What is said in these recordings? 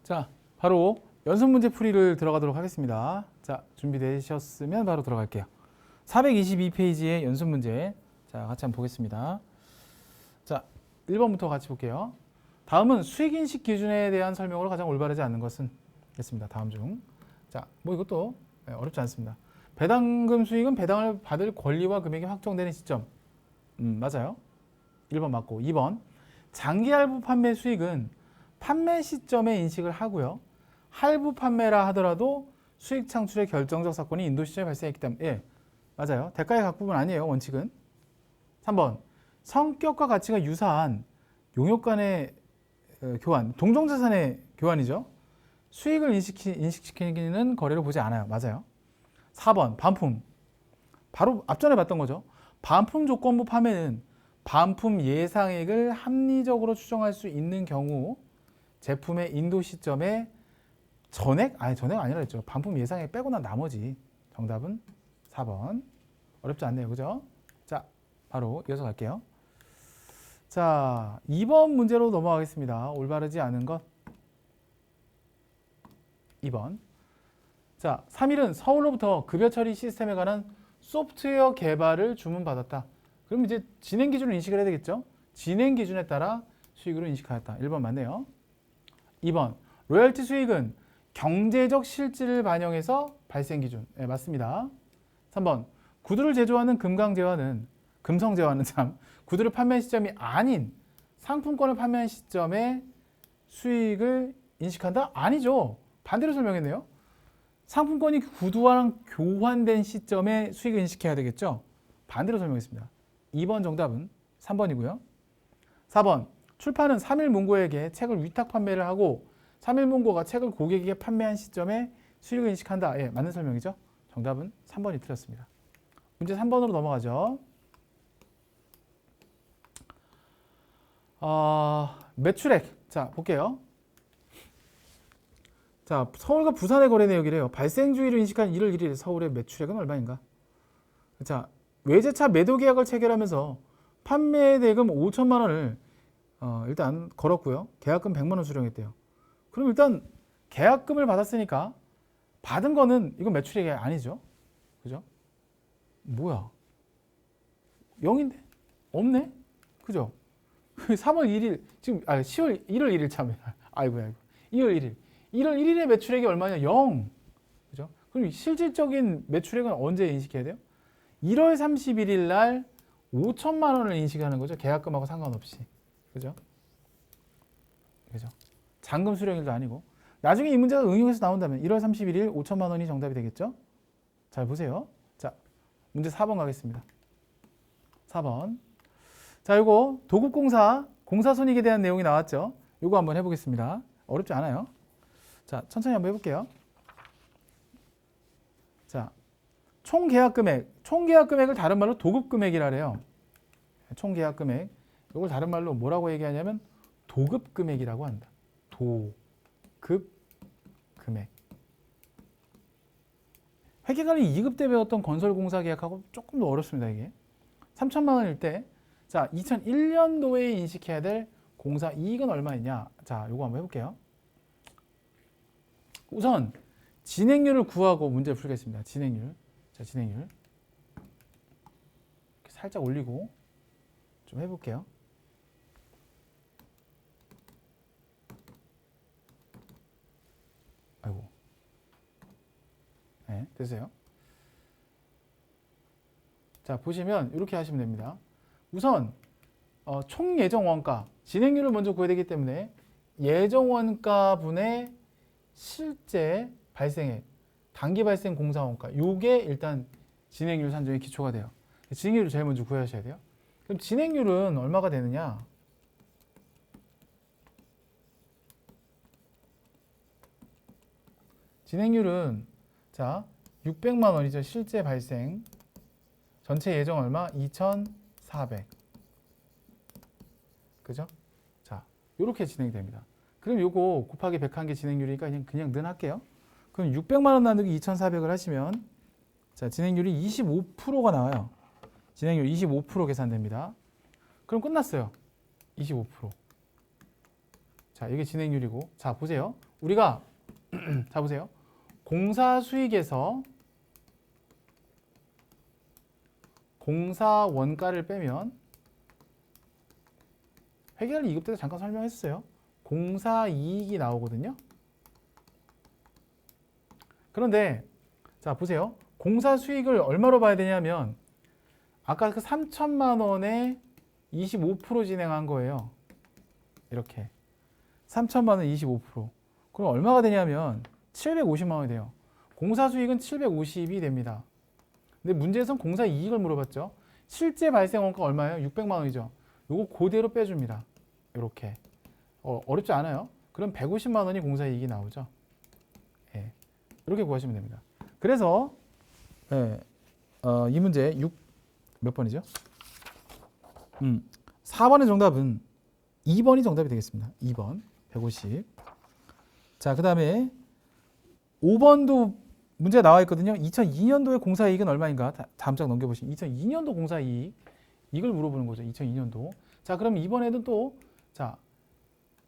자, 바로 연습 문제 풀이를 들어가도록 하겠습니다. 자, 준비되셨으면 바로 들어갈게요. 422페이지의 연습 문제. 자, 같이 한번 보겠습니다. 자, 1번부터 같이 볼게요. 다음은 수익인식 기준에 대한 설명으로 가장 올바르지 않은 것은 됐습니다. 다음 중. 자, 뭐 이것도 어렵지 않습니다. 배당금 수익은 배당을 받을 권리와 금액이 확정되는 시점. 맞아요. 1번 맞고. 2번. 장기 할부 판매 수익은 판매 시점에 인식을 하고요. 할부 판매라 하더라도 수익 창출의 결정적 사건이 인도 시점에 발생했기 때문에 예, 맞아요. 대가의 각부분 아니에요. 원칙은. 3번. 성격과 가치가 유사한 용역 간의 교환, 동종자산의 교환이죠. 수익을 인식시키는 거래를 보지 않아요. 맞아요. 4번. 반품. 바로 앞전에 봤던 거죠. 반품 조건부 판매는 반품 예상액을 합리적으로 추정할 수 있는 경우 제품의 인도 시점에 전액? 아니 전액 아니라 했죠. 반품 예상액 빼고 난 나머지. 정답은 4번. 어렵지 않네요. 그죠? 자, 바로 이어서 갈게요. 자, 2번 문제로 넘어가겠습니다. 올바르지 않은 것 2번. 자, 3일은 서울로부터 급여 처리 시스템에 관한 소프트웨어 개발을 주문받았다. 그럼 이제 진행 기준을 인식을 해야 되겠죠? 진행 기준에 따라 수익으로 인식하였다. 1번 맞네요. 2번. 로열티 수익은 경제적 실질을 반영해서 발생 기준. 네, 맞습니다. 3번. 구두를 제조하는 금성제화는 구두를 판매한 시점이 아닌 상품권을 판매한 시점에 수익을 인식한다? 아니죠. 반대로 설명했네요. 상품권이 구두와랑 교환된 시점에 수익을 인식해야 되겠죠? 반대로 설명했습니다. 2번 정답은 3번이고요. 4번. 출판은 3일 문고에게 책을 위탁 판매를 하고 3일 문고가 책을 고객에게 판매한 시점에 수익을 인식한다. 예, 맞는 설명이죠. 정답은 3번이 틀렸습니다. 문제 3번으로 넘어가죠. 매출액. 자, 볼게요. 자, 서울과 부산의 거래 내역이래요. 발생 주의를 인식한 1월 1일 서울의 매출액은 얼마인가? 자, 외제차 매도 계약을 체결하면서 판매 대금 5천만 원을 일단 걸었고요. 계약금 100만 원 수령했대요. 그럼 일단 계약금을 받았으니까 받은 거는 이건 매출액이 아니죠. 그죠? 뭐야? 0인데? 없네? 그죠? 3월 1일 지금 10월 1월 1일 참 아이고 2월 1일 1월 1일의 매출액이 얼마냐? 0. 그죠? 그럼 실질적인 매출액은 언제 인식해야 돼요? 1월 31일 날 5천만 원을 인식하는 거죠. 계약금하고 상관없이. 그죠? 그죠? 잔금 수령일도 아니고. 나중에 이 문제가 응용해서 나온다면 1월 31일 5천만 원이 정답이 되겠죠? 잘 보세요. 자, 문제 4번 가겠습니다. 4번. 자, 이거 도급공사 공사손익에 대한 내용이 나왔죠? 이거 한번 해보겠습니다. 어렵지 않아요. 자, 천천히 한번 해볼게요. 자, 총 계약 금액을 다른 말로 도급 금액이라 그래요. 총 계약 금액. 이걸 다른 말로 뭐라고 얘기하냐면 도급 금액이라고 한다. 도급 금액. 회계관리 2급 때 배웠던 건설공사 계약하고 조금 더 어렵습니다, 이게. 3천만 원일 때, 자, 2001년도에 인식해야 될 공사 이익은 얼마이냐? 자, 요거 한번 해볼게요. 우선 진행률을 구하고 문제를 풀겠습니다. 진행률. 자, 진행률. 이렇게 살짝 올리고 좀 해볼게요. 아이고. 네, 됐어요. 자, 보시면 이렇게 하시면 됩니다. 우선 총 예정 원가, 진행률을 먼저 구해야 되기 때문에 예정 원가 분의 실제 발생액, 단기 발생 공사 원가, 요게 일단 진행률 산정의 기초가 돼요. 진행률을 제일 먼저 구하셔야 돼요. 그럼 진행률은 얼마가 되느냐? 진행률은 자, 600만 원이죠. 실제 발생. 전체 예정 얼마? 2,400. 그죠? 자, 요렇게 진행이 됩니다. 그럼 요거 곱하기 101개 진행률이니까 그냥 는 할게요. 그럼 600만 원 나누기 2,400을 하시면 자, 진행률이 25%가 나와요. 진행률 25% 계산됩니다. 그럼 끝났어요. 25%. 자, 이게 진행률이고. 자, 보세요. 우리가 자 보세요. 공사 수익에서 공사 원가를 빼면 회계를 2급 때도 잠깐 설명했어요. 공사 이익이 나오거든요. 그런데 자 보세요. 공사 수익을 얼마로 봐야 되냐면 아까 그 3천만 원에 25% 진행한 거예요. 이렇게 3천만 원 25%. 그럼 얼마가 되냐면 750만 원이 돼요. 공사 수익은 750이 됩니다. 근데 문제에선 공사 이익을 물어봤죠. 실제 발생 원가가 얼마예요? 600만 원이죠. 요거 그대로 빼줍니다. 이렇게 어렵지 않아요. 그럼 150만 원이 공사 이익이 나오죠. 예. 이렇게 구하시면 됩니다. 그래서 예, 이 문제 6몇 번이죠? 4번의 정답은 2번이 정답이 되겠습니다. 2번 150. 자, 그 다음에 5번도 문제가 나와 있거든요. 2002년도의 공사이익은 얼마인가? 다음 장 넘겨보시면 2002년도 공사이익 이걸 물어보는 거죠. 2002년도. 자, 그럼 이번에는 또 자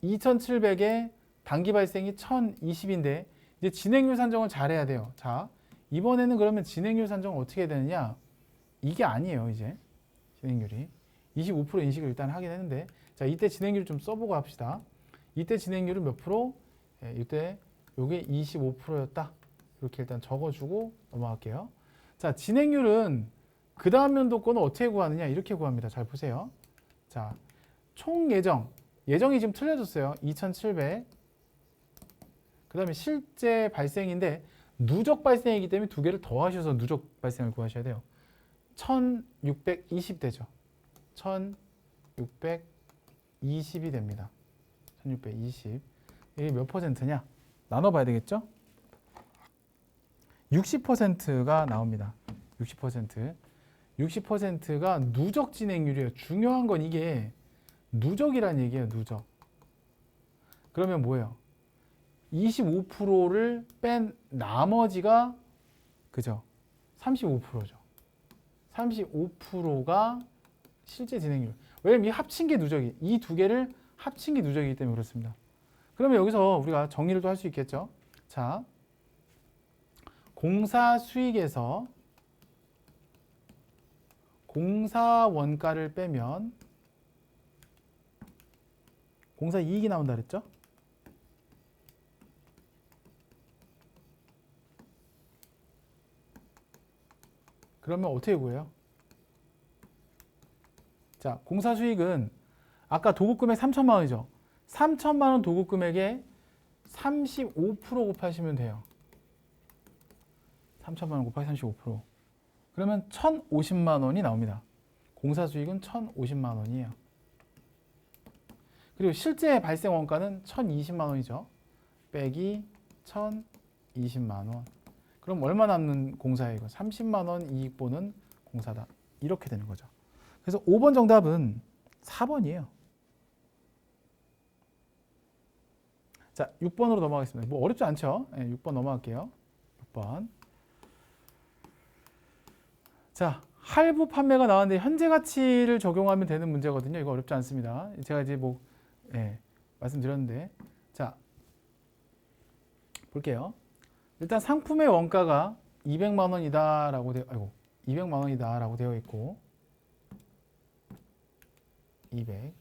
2700에 단기 발생이 1020인데 이제 진행률 산정을 잘해야 돼요. 자, 이번에는 그러면 진행률 산정을 어떻게 해야 되느냐? 이게 아니에요. 이제 진행률이 25% 인식을 일단 하긴 했는데 자, 이때 진행률 좀 써보고 합시다. 이때 진행률은 몇 프로? 예, 이때 요게 25%였다. 이렇게 일단 적어주고 넘어갈게요. 자, 진행률은 그 다음 연도 거는 어떻게 구하느냐? 이렇게 구합니다. 잘 보세요. 자, 총 예정이 지금 틀려졌어요. 2700. 그 다음에 실제 발생인데 누적 발생이기 때문에 두 개를 더하셔서 누적 발생을 구하셔야 돼요. 1620 되죠. 1620이 됩니다. 1620. 이게 몇 퍼센트냐? 나눠봐야 되겠죠? 60%가 나옵니다. 60%. 60%가 누적 진행률이에요. 중요한 건 이게 누적이라는 얘기예요. 누적. 그러면 뭐예요? 25%를 뺀 나머지가 그죠? 35%죠. 35%가 실제 진행률. 왜냐면 이 합친 게 누적이, 이 두 개를 합친 게 누적이기 때문에 그렇습니다. 그러면 여기서 우리가 정리를 또 할 수 있겠죠? 자, 공사 수익에서 공사 원가를 빼면 공사 이익이 나온다 그랬죠? 그러면 어떻게 구해요? 자, 공사 수익은 아까 도급 금액 3천만 원이죠. 3천만 원 도급 금액에 35% 곱하시면 돼요. 3천만 원 곱하기 35%. 그러면 1,050만 원이 나옵니다. 공사 수익은 1,050만 원이에요. 그리고 실제 발생 원가는 1,020만 원이죠. 빼기 1,020만 원. 그럼 얼마 남는 공사예요? 이거 30만 원 이익 보는 공사다. 이렇게 되는 거죠. 그래서 5번 정답은 4번이에요. 자, 6번으로 넘어가겠습니다. 뭐 어렵지 않죠? 네, 6번 넘어갈게요. 6번. 자, 할부 판매가 나왔는데 현재 가치를 적용하면 되는 문제거든요. 이거 어렵지 않습니다. 제가 이제 뭐 말씀드렸는데, 자 볼게요. 일단 상품의 원가가 200만 원이다라고 200만 원이다라고 되어 있고 200.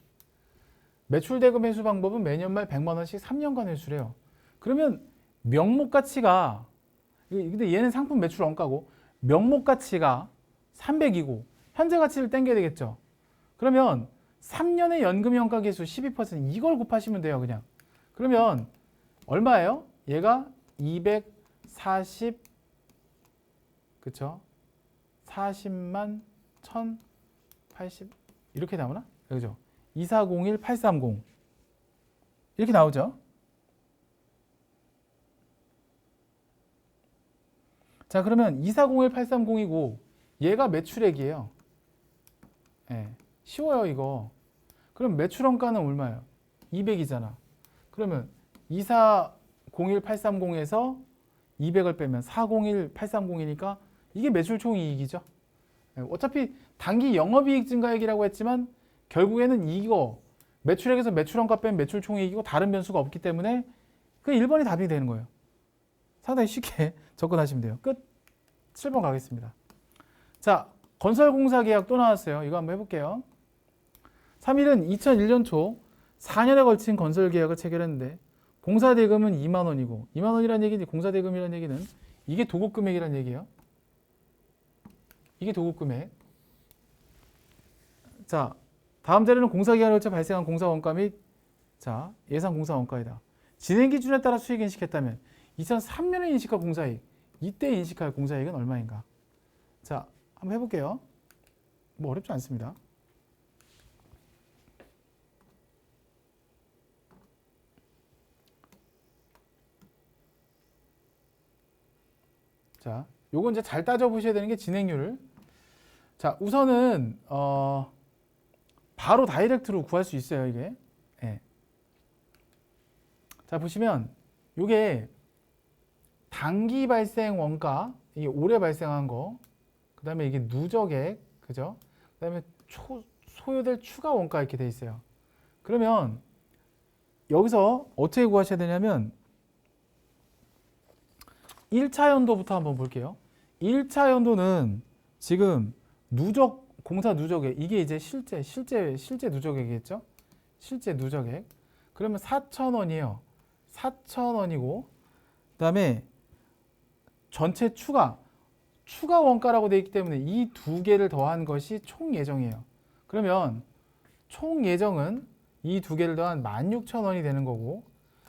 매출 대금 회수 방법은 매년 말 100만 원씩 3년간 회수래요. 그러면 명목 가치가 근데 얘는 상품 매출 원가고 명목 가치가 300이고 현재 가치를 땡겨야 되겠죠. 그러면 3년의 연금 현가 계수 12% 이걸 곱하시면 돼요, 그냥. 그러면 얼마예요? 얘가 240 그쵸? 40만 1080 이렇게 나오나? 그죠? 2401 830 이렇게 나오죠. 자, 그러면 2401 830이고 얘가 매출액이에요. 예, 쉬워요 이거. 그럼 매출 원가는 얼마예요? 200이잖아. 그러면 2401 830에서 200을 빼면 401 830이니까 이게 매출 총이익이죠. 예, 어차피 단기 영업이익 증가액이라고 했지만 결국에는 이거 매출액에서 매출 원가 빼면 매출 총이익이고 다른 변수가 없기 때문에 그 1번이 답이 되는 거예요. 상당히 쉽게 접근하시면 돼요. 끝. 7번 가겠습니다. 자, 건설공사 계약 또 나왔어요. 이거 한번 해볼게요. 3일은 2001년 초 4년에 걸친 건설 계약을 체결했는데 공사 대금은 2만 원이고 2만 원이라는 얘기는 공사 대금이라는 얘기는 이게 도급 금액이라는 얘기예요. 이게 도급 금액. 자, 다음 자료는 공사 기간을 거쳐 발생한 공사 원가 및 자, 예상 공사 원가이다. 진행 기준에 따라 수익 인식했다면 2003년에 인식할 공사이익, 이때 인식할 공사이익은 얼마인가? 자, 한번 해볼게요. 뭐 어렵지 않습니다. 자, 요건 이제 잘 따져보셔야 되는 게 진행률을. 자, 우선은 바로 다이렉트로 구할 수 있어요, 이게. 예. 자, 보시면 요게 단기 발생 원가, 이게 올해 발생한 거, 그 다음에 이게 누적액, 그죠? 그 다음에 소요될 추가 원가 이렇게 돼 있어요. 그러면 여기서 어떻게 구하셔야 되냐면 1차 연도부터 한번 볼게요. 1차 연도는 지금 공사 누적액, 이게 이제 실제 누적액이겠죠? 실제 누적액. 그러면 4,000원이에요. 4,000원이고, 그 다음에 전체 추가 원가라고 되어 있기 때문에 이 두 개를 더한 것이 총 예정이에요. 그러면 총 예정은 이 두 개를 더한 16,000원이 되는 거고,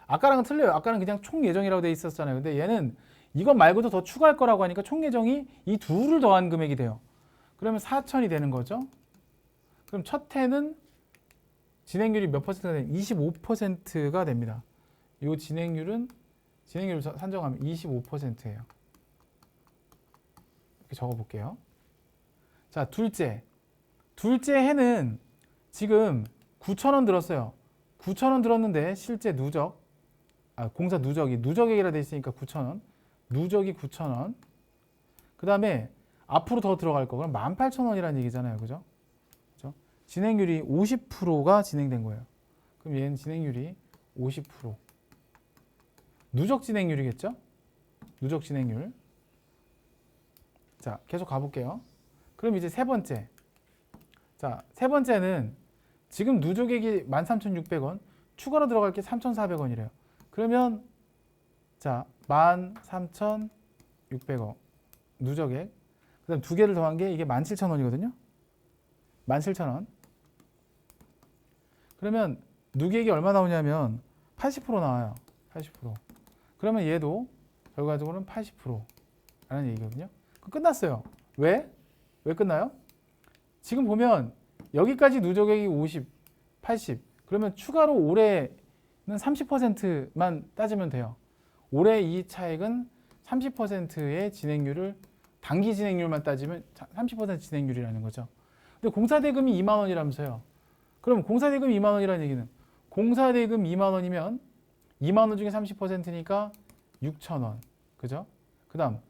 아까랑은 틀려요. 아까는 그냥 총 예정이라고 되어 있었잖아요. 근데 얘는 이것 말고도 더 추가할 거라고 하니까 총 예정이 이 둘을 더한 금액이 돼요. 그러면 4,000이 되는 거죠. 그럼 첫 해는 진행률이 몇 퍼센트가 되냐? 25%가 됩니다. 이 진행률을 산정하면 25%예요. 이렇게 적어볼게요. 자, 둘째 해는 지금 9,000원 들었어요. 9,000원 들었는데 실제 공사 누적액이라 돼 있으니까 9,000원. 누적이 9,000원. 그 다음에 앞으로 더 들어갈 거. 그럼 18,000원이라는 얘기잖아요. 그죠? 진행률이 50%가 진행된 거예요. 그럼 얘는 진행률이 50%. 누적 진행률이겠죠? 누적 진행률. 자, 계속 가볼게요. 그럼 이제 세 번째. 자, 세 번째는 지금 누적액이 13,600원, 추가로 들어갈 게 3,400원이래요. 그러면 자, 13,600원 누적액. 그다음 두 개를 더한 게 이게 17,000원이거든요. 17,000원. 그러면 누계액이 얼마 나오냐면 80% 나와요. 80%. 그러면 얘도 결과적으로는 80%라는 얘기거든요. 끝났어요. 왜? 왜 끝나요? 지금 보면 여기까지 누적액이 50, 80. 그러면 추가로 올해는 30%만 따지면 돼요. 올해 이 차액은 30%의 진행률을 단기 진행률만 따지면 30% 진행률이라는 거죠. 근데 공사대금이 2만 원이라면서요. 그럼 공사대금 2만 원이라는 얘기는 공사대금 2만 원이면 2만 원 중에 30%니까 6,000원. 그죠? 그 다음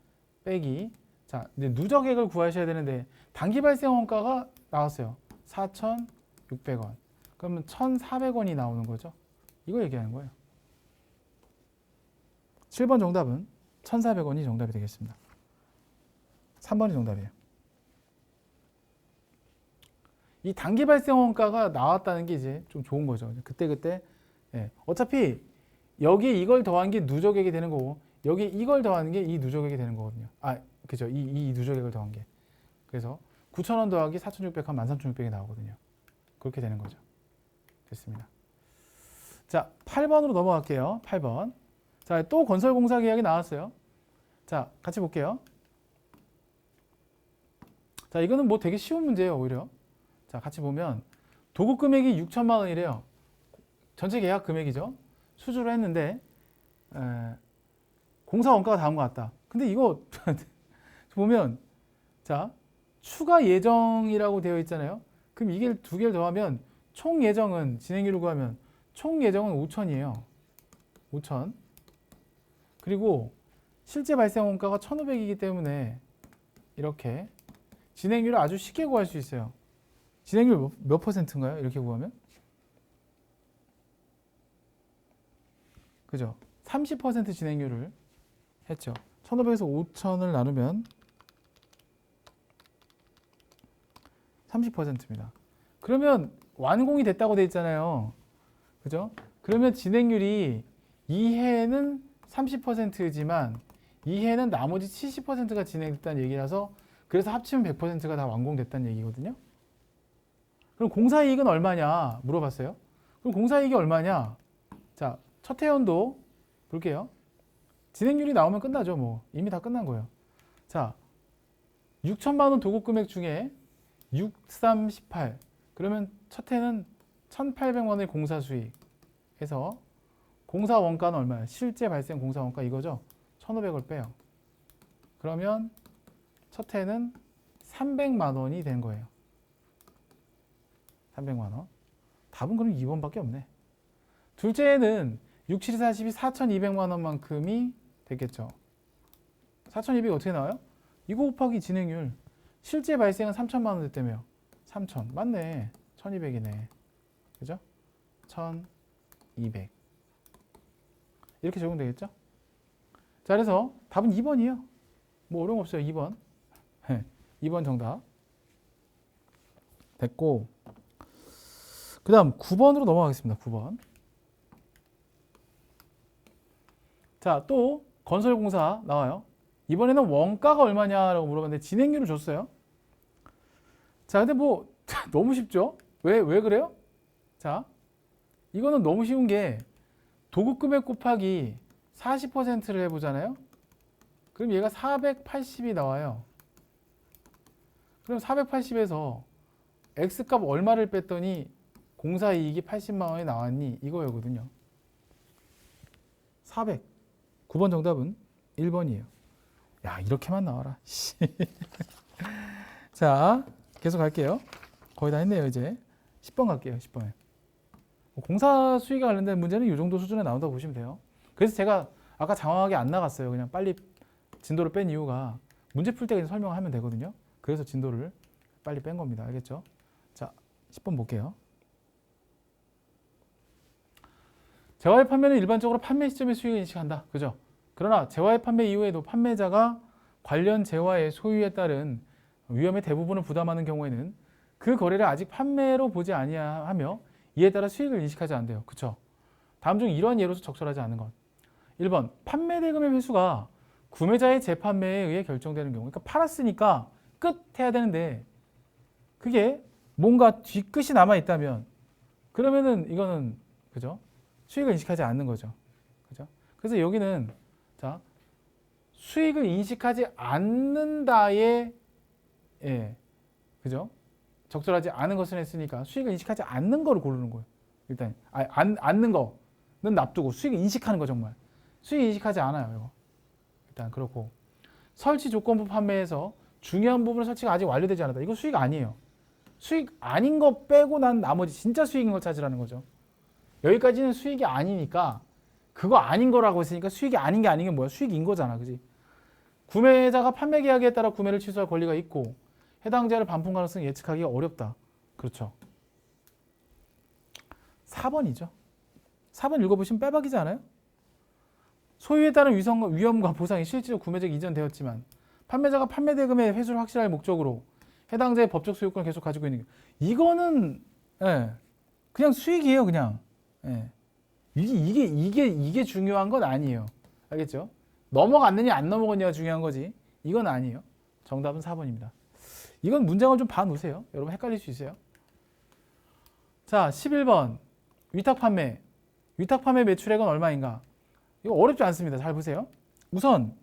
빼기. 자, 이제 누적액을 구하셔야 되는데 단기 발생 원가가 나왔어요. 4,600원. 그러면 1,400원이 나오는 거죠. 이거 얘기하는 거예요. 7번 정답은 1,400원이 정답이 되겠습니다. 3번이 정답이에요. 이 단기 발생 원가가 나왔다는 게 이제 좀 좋은 거죠. 그때 예. 어차피 여기 이걸 더한 게 누적액이 되는 거고 여기 이걸 더하는 게 이 누적액이 되는 거거든요. 아, 그죠? 이 누적액을 더한 게. 그래서 9,000원 더하기 4,600 하면 13,600이 나오거든요. 그렇게 되는 거죠. 됐습니다. 자, 8번으로 넘어갈게요. 8번. 자, 또 건설공사 계약이 나왔어요. 자, 같이 볼게요. 자, 이거는 뭐 되게 쉬운 문제예요, 오히려. 자, 같이 보면 도급 금액이 6천만 원이래요. 전체 계약 금액이죠. 수주를 했는데 공사 원가가 다음과 같다. 근데 이거 보면 자, 추가 예정이라고 되어 있잖아요. 그럼 이게 두 개를 더하면 총 예정은 진행률을 구하면 총 예정은 5천이에요. 5천. 그리고 실제 발생 원가가 1,500이기 때문에 이렇게 진행률을 아주 쉽게 구할 수 있어요. 진행률 몇 퍼센트인가요? 이렇게 구하면? 그죠? 30% 진행률을 했죠. 1,500에서 5,000을 나누면 30%입니다. 그러면 완공이 됐다고 돼 있잖아요. 그죠? 그러면 진행률이 2회는 30%지만 2회는 나머지 70%가 진행됐다는 얘기라서 그래서 합치면 100%가 다 완공됐다는 얘기거든요. 그럼 공사이익은 얼마냐 물어봤어요. 그럼 공사이익이 얼마냐? 자, 첫 회원도 볼게요. 진행률이 나오면 끝나죠. 뭐 이미 다 끝난 거예요. 자, 6천만 원 도급 금액 중에 6, 3, 18 그러면 첫 해는 1,800만 원의 공사 수익에서 공사 원가는 얼마야? 실제 발생 공사 원가 이거죠. 1,500을 빼요. 그러면 첫 해는 300만 원이 된 거예요. 300만 원. 답은 그럼 2번밖에 없네. 둘째 해는 6, 7, 40이 4,200만 원만큼이 됐겠죠. 4,200이 어떻게 나와요? 이거 곱하기 진행률. 실제 발생은 3,000만 원 됐다며요. 3,000. 맞네. 1,200이네. 그죠? 1,200. 이렇게 적용되겠죠? 자, 그래서 답은 2번이에요. 뭐 어려움 없어요. 2번. 2번 정답. 됐고. 그 다음 9번으로 넘어가겠습니다. 9번. 자, 또 건설공사 나와요. 이번에는 원가가 얼마냐라고 물어봤는데 진행률을 줬어요. 자, 근데 뭐 너무 쉽죠? 왜 그래요? 자, 이거는 너무 쉬운 게 도급금액 곱하기 40%를 해보잖아요. 그럼 얘가 480이 나와요. 그럼 480에서 X값 얼마를 뺐더니 공사이익이 80만 원이 나왔니? 이거였거든요. 400. 9번 정답은 1번이에요. 야, 이렇게만 나와라. 자, 계속 갈게요. 거의 다 했네요, 이제. 10번 갈게요, 10번. 공사 수익에 관련된 문제는 이 정도 수준에 나온다고 보시면 돼요. 그래서 제가 아까 장황하게 안 나갔어요. 그냥 빨리 진도를 뺀 이유가 문제 풀 때 그냥 설명을 하면 되거든요. 그래서 진도를 빨리 뺀 겁니다. 알겠죠? 자, 10번 볼게요. 재화의 판매는 일반적으로 판매 시점의 수익을 인식한다. 그죠? 그러나 재화의 판매 이후에도 판매자가 관련 재화의 소유에 따른 위험의 대부분을 부담하는 경우에는 그 거래를 아직 판매로 보지 아니하며 이에 따라 수익을 인식하지 않는데요. 그쵸? 다음 중 이러한 예로서 적절하지 않은 것. 1번 판매 대금의 회수가 구매자의 재판매에 의해 결정되는 경우. 그러니까 팔았으니까 끝 해야 되는데 그게 뭔가 뒤끝이 남아 있다면 그러면은 이거는 그죠? 수익을 인식하지 않는 거죠. 그죠? 그래서 여기는 자, 수익을 인식하지 않는다에 그죠? 적절하지 않은 것을 했으니까 수익을 인식하지 않는 거를 고르는 거예요. 일단 않는 거는 납두고 수익을 인식하는 거 정말. 수익 인식하지 않아요. 이거. 일단 그렇고 설치 조건부 판매에서 중요한 부분은 설치가 아직 완료되지 않았다. 이거 수익 아니에요. 수익 아닌 거 빼고 난 나머지 진짜 수익인 걸 찾으라는 거죠. 여기까지는 수익이 아니니까 그거 아닌 거라고 했으니까 수익이 아닌 게 뭐야? 수익인 거잖아. 그지? 구매자가 판매 계약에 따라 구매를 취소할 권리가 있고 해당 재화를 반품 가능성을 예측하기가 어렵다. 그렇죠. 4번이죠. 4번 읽어보시면 빼박이지 않아요? 소유에 따른 위험과 보상이 실질적으로 구매자에게 이전되었지만 판매자가 판매 대금의 회수를 확실할 목적으로 해당 재의 법적 소유권을 계속 가지고 있는 게 이거는 그냥 수익이에요. 그냥 이게 중요한 건 아니에요. 알겠죠? 넘어갔느냐 안 넘어갔느냐가 중요한 거지. 이건 아니에요. 정답은 4번입니다. 이건 문장을 좀 봐놓으세요. 여러분 헷갈릴 수 있어요. 자, 11번 위탁 판매. 위탁 판매 매출액은 얼마인가? 이거 어렵지 않습니다. 잘 보세요. 우선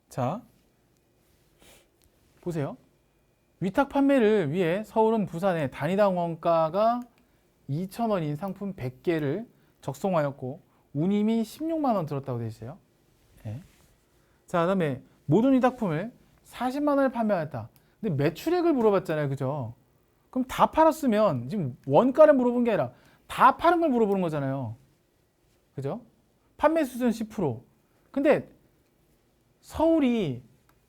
자, 보세요. 위탁 판매를 위해 서울은 부산에 단위당 원가가 2,000원인 상품 100개를 적송하였고 운임이 16만 원 들었다고 되어 있어요. 자, 그다음에 모든 위탁품을 40만 원에 판매하였다. 근데 매출액을 물어봤잖아요. 그죠? 그럼 다 팔았으면 지금 원가를 물어본 게 아니라 다 파는 걸 물어보는 거잖아요. 그죠? 판매 수준 10%. 근데 서울이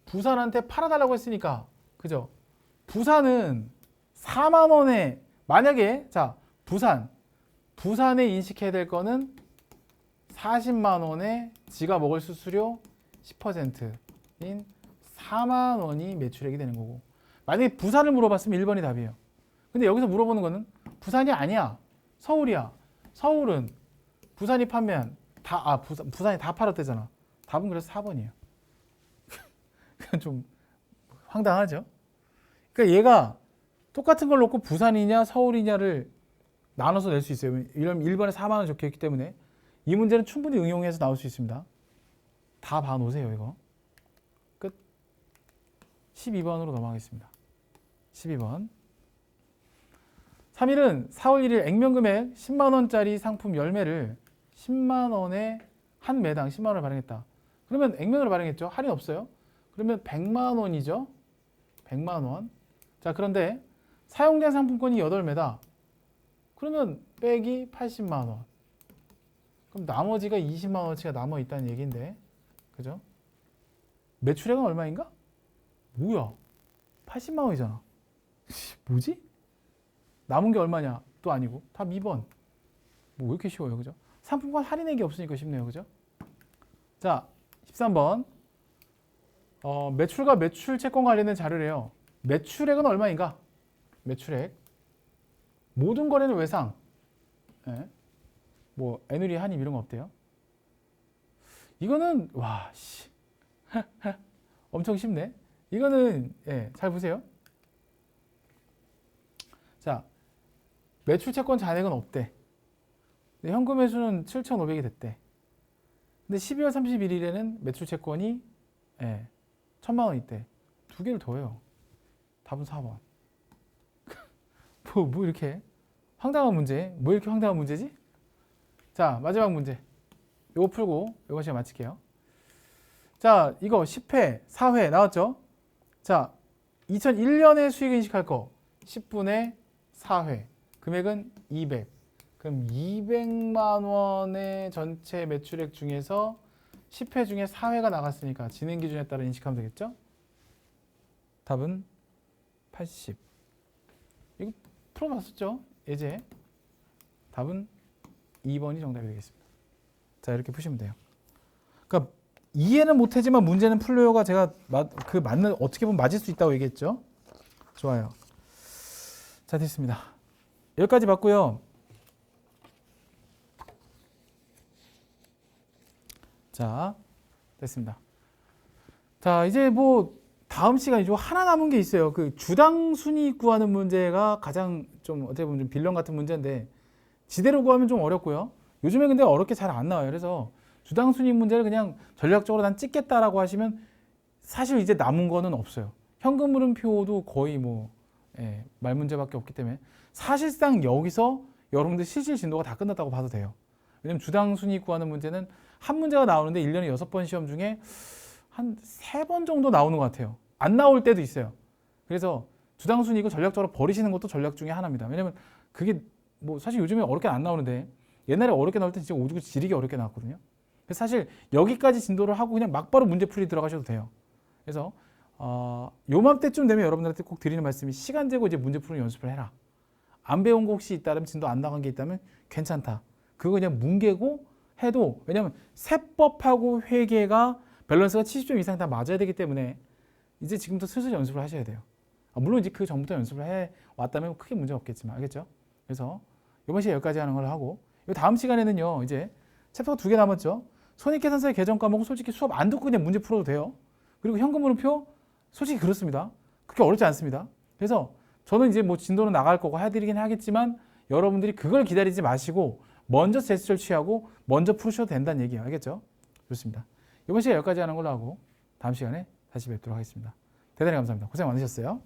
부산한테 팔아달라고 했으니까 그죠? 부산은 4만 원에 만약에 자 부산에 인식해야 될 거는 40만 원에 지가 먹을 수수료 10%인 4만 원이 매출액이 되는 거고, 만약에 부산을 물어봤으면 1번이 답이에요. 근데 여기서 물어보는 거는 부산이 아니야, 서울이야. 서울은 부산이 판매한 부산이 다 팔았대잖아. 답은 그래서 4번이에요. 그건 좀 황당하죠. 그러니까 얘가 똑같은 걸 놓고 부산이냐 서울이냐를 나눠서 낼 수 있어요. 이러면 1번에 4만 원 적혀있기 때문에 이 문제는 충분히 응용해서 나올 수 있습니다. 다 봐놓으세요. 이거 끝. 12번으로 넘어가겠습니다. 12번. 3일은 4월 1일 액면금액 10만원짜리 상품 10매를 10만원에 한 매당 10만원을 발행했다. 그러면 액면으로 발행했죠. 할인 없어요. 그러면 100만원이죠. 100만원. 자, 그런데 사용된 상품권이 8매다. 그러면 빼기 80만원. 그럼 나머지가 20만원어치가 남아있다는 얘기인데, 그죠? 매출액은 얼마인가? 뭐야? 80만원이잖아. 뭐지? 남은 게 얼마냐? 또 아니고. 답 2번. 뭐 왜 이렇게 쉬워요, 그죠? 상품권 할인액이 없으니까 쉽네요, 그죠? 자, 13번. 매출과 매출 채권 관련된 자료래요. 매출액은 얼마인가? 매출액. 모든 거래는 외상. 네. 뭐 애누리 한입 이런 거 없대요. 이거는 와 씨. 엄청 쉽네. 이거는 잘 보세요. 자, 매출 채권 잔액은 없대. 현금 회수는 7,500이 됐대. 근데 12월 31일에는 매출 채권이 1,000만 원 있대. 두 개를 더해요. 답은 4번. 뭐 이렇게 황당한 문제? 뭐 이렇게 황당한 문제지? 자, 마지막 문제. 요거 풀고 요거 시간 마칠게요. 자, 이거 10회, 4회 나왔죠? 자, 2001년에 수익 인식할 거 10분의 4회. 금액은 200. 그럼 200만 원의 전체 매출액 중에서 10회 중에 4회가 나갔으니까 진행 기준에 따라 인식하면 되겠죠? 답은 80. 이거 풀어봤었죠? 예제. 답은 2번이 정답이 되겠습니다. 자, 이렇게 푸시면 돼요. 그러니까 이해는 못하지만 문제는 풀려요가 제가 맞는 어떻게 보면 맞을 수 있다고 얘기했죠. 좋아요. 자, 됐습니다. 여기까지 봤고요. 자, 됐습니다. 자, 이제 뭐 다음 시간이죠. 하나 남은 게 있어요. 그 주당 순이익 구하는 문제가 가장 좀 어떻게 보면 좀 빌런 같은 문제인데 지대로 구하면 좀 어렵고요. 요즘에 근데 어렵게 잘 안 나와요. 그래서 주당 순이익 문제를 그냥 전략적으로 난 찍겠다라고 하시면 사실 이제 남은 거는 없어요. 현금 흐름표도 거의 뭐 말 문제밖에 없기 때문에 사실상 여기서 여러분들 실질 진도가 다 끝났다고 봐도 돼요. 왜냐면 주당 순이익 구하는 문제는 한 문제가 나오는데 1년에 6번 시험 중에 한 3번 정도 나오는 것 같아요. 안 나올 때도 있어요. 그래서 주당 순이익을 전략적으로 버리시는 것도 전략 중에 하나입니다. 왜냐면 그게 뭐 사실 요즘에 어렵게 안 나오는데 옛날에 어렵게 나올 때 진짜 오죽 지리게 어렵게 나왔거든요. 그래서 사실 여기까지 진도를 하고 그냥 막바로 문제풀이 들어가셔도 돼요. 그래서 요맘때쯤 되면 여러분들한테 꼭 드리는 말씀이 시간 재고 이제 문제풀이 연습을 해라. 안 배운 거 혹시 있다면 진도 안 나간 게 있다면 괜찮다. 그거 그냥 뭉개고 해도 왜냐면 세법하고 회계가 밸런스가 70점 이상 다 맞아야 되기 때문에 이제 지금부터 슬슬 연습을 하셔야 돼요. 물론 이제 그 전부터 연습을 해 왔다면 크게 문제 없겠지만 알겠죠? 그래서 이번 시간 여기까지 하는 걸로 하고 다음 시간에는요 이제 챕터가 2개 남았죠. 손익계산서의 개정 과목은 솔직히 수업 안 듣고 그냥 문제 풀어도 돼요. 그리고 현금 흐름표 솔직히 그렇습니다. 그렇게 어렵지 않습니다. 그래서 저는 이제 뭐 진도는 나갈 거고 해드리긴 하겠지만 여러분들이 그걸 기다리지 마시고 먼저 제스처를 취하고 먼저 풀으셔도 된다는 얘기예요. 알겠죠? 좋습니다. 이번 시간 여기까지 하는 걸로 하고 다음 시간에 다시 뵙도록 하겠습니다. 대단히 감사합니다. 고생 많으셨어요.